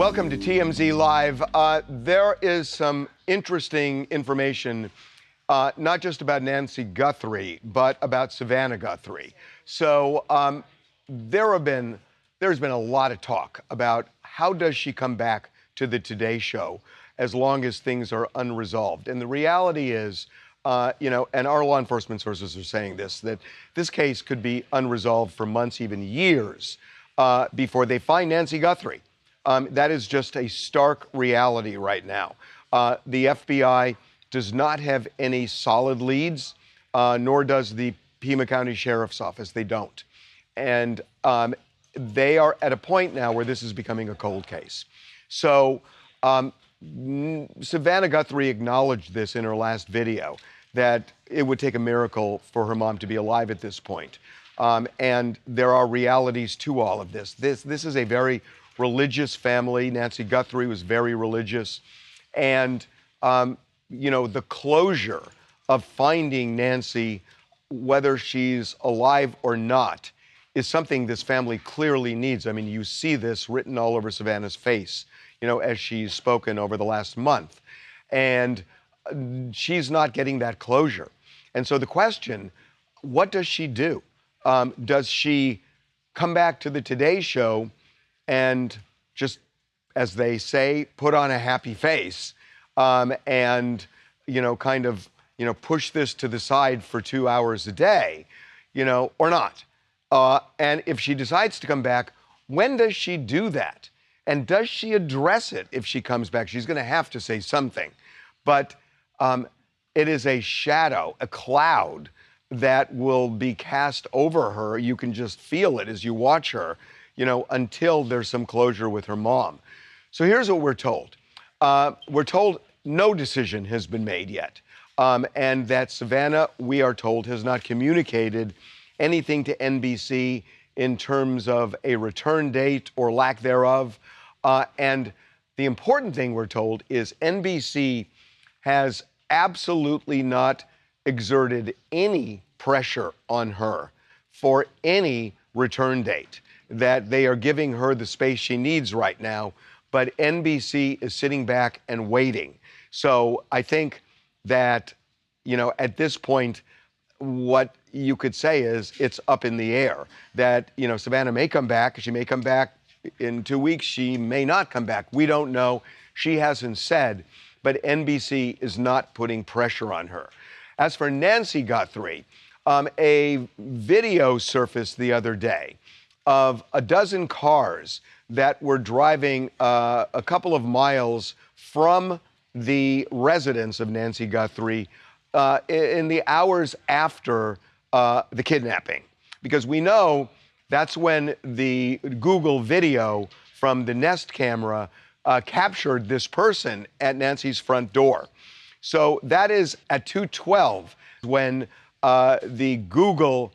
Welcome to TMZ Live. There is some interesting information, not just about Nancy Guthrie, but about Savannah Guthrie. So there's been a lot of talk about how does she come back to the Today Show as long as things are unresolved. And the reality is, and our law enforcement sources are saying this, that this case could be unresolved for months, even years, before they find Nancy Guthrie. That is just a stark reality right now. The FBI does not have any solid leads, nor does the Pima County Sheriff's Office. They don't. And they are at a point now where this is becoming a cold case. So Savannah Guthrie acknowledged this in her last video, that it would take a miracle for her mom to be alive at this point. And there are realities to all of this. This is a very religious family. Nancy Guthrie was very religious. And, the closure of finding Nancy, whether she's alive or not, is something this family clearly needs. I mean, you see this written all over Savannah's face, as she's spoken over the last month. And she's not getting that closure. And so the question, what does she do? Does she come back to the Today Show and just, as they say, put on a happy face and, push this to the side for 2 hours a day, or not? And if she decides to come back, when does she do that? And does she address it if she comes back? She's going to have to say something. But it is a shadow, a cloud that will be cast over her. You can just feel it as you watch her, until there's some closure with her mom. So here's what we're told. We're told no decision has been made yet. And that Savannah, we are told, has not communicated anything to NBC in terms of a return date or lack thereof. And the important thing we're told is NBC has absolutely not exerted any pressure on her for any return date, that they are giving her the space she needs right now, but NBC is sitting back and waiting. So I think that, at this point, what you could say is it's up in the air, that, Savannah may come back. She may come back in 2 weeks. She may not come back. We don't know. She hasn't said, but NBC is not putting pressure on her. As for Nancy Guthrie, a video surfaced the other day of a dozen cars that were driving a couple of miles from the residence of Nancy Guthrie in the hours after the kidnapping. Because we know that's when the Google video from the Nest camera captured this person at Nancy's front door. So that is at 2:12 when the Google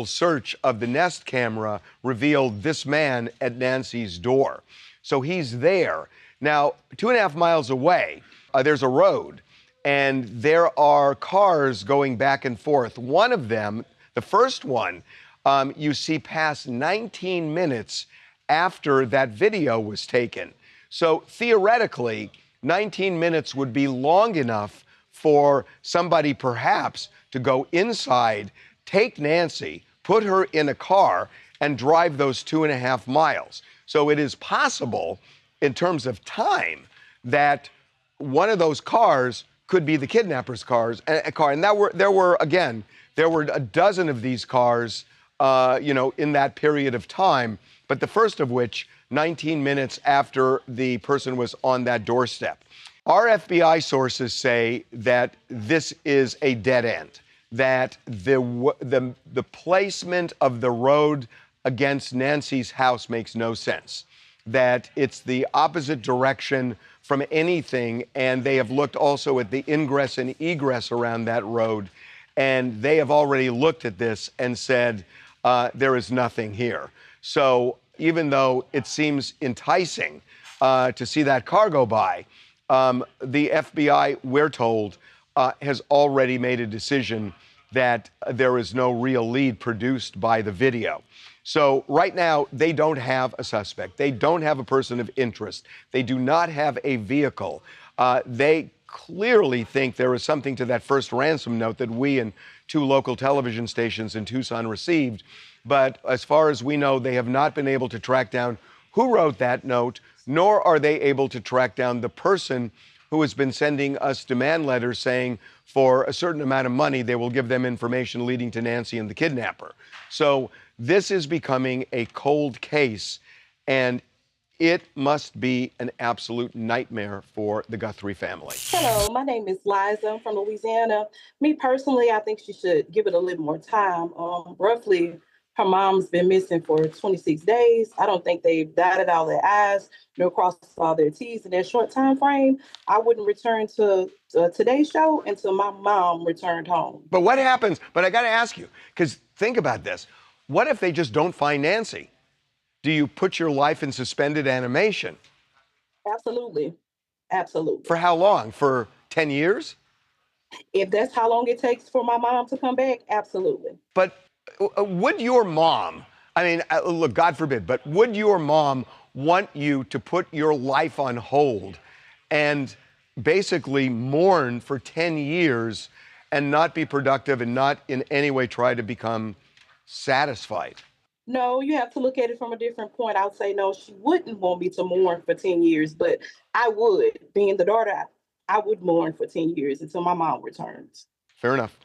search of the Nest camera revealed this man at Nancy's door. So he's there. Now, 2.5 miles away, there's a road, and there are cars going back and forth. One of them, the first one, you see pass 19 minutes after that video was taken. So theoretically, 19 minutes would be long enough for somebody perhaps to go inside, take Nancy, put her in a car, and drive those 2.5 miles. So it is possible, in terms of time, that one of those cars could be the kidnapper's car. And there were a dozen of these cars, in that period of time, but the first of which, 19 minutes after the person was on that doorstep. Our FBI sources say that this is a dead end, that the placement of the road against Nancy's house makes no sense, that it's the opposite direction from anything, and they have looked also at the ingress and egress around that road, and they have already looked at this and said, there is nothing here. So even though it seems enticing to see that car go by, the FBI, we're told, has already made a decision that there is no real lead produced by the video. So right now, they don't have a suspect. They don't have a person of interest. They do not have a vehicle. They clearly think there is something to that first ransom note that we and two local television stations in Tucson received. But as far as we know, they have not been able to track down who wrote that note, nor are they able to track down the person who has been sending us demand letters saying for a certain amount of money, they will give them information leading to Nancy and the kidnapper. So this is becoming a cold case, and it must be an absolute nightmare for the Guthrie family. Hello, my name is Liza. I'm from Louisiana. Me personally, I think she should give it a little more time. Roughly, her mom's been missing for 26 days. I don't think they've dotted all their I's nor crossed all their T's in that short time frame. I wouldn't return to today's show until my mom returned home. But what happens? But I got to ask you, because think about this. What if they just don't find Nancy? Do you put your life in suspended animation? Absolutely. Absolutely. For how long? For 10 years? If that's how long it takes for my mom to come back, absolutely. But would your mom, I mean, look, God forbid, but would your mom want you to put your life on hold and basically mourn for 10 years and not be productive and not in any way try to become satisfied? No, you have to look at it from a different point. I would say no, she wouldn't want me to mourn for 10 years, but I would. Being the daughter, I would mourn for 10 years until my mom returns. Fair enough.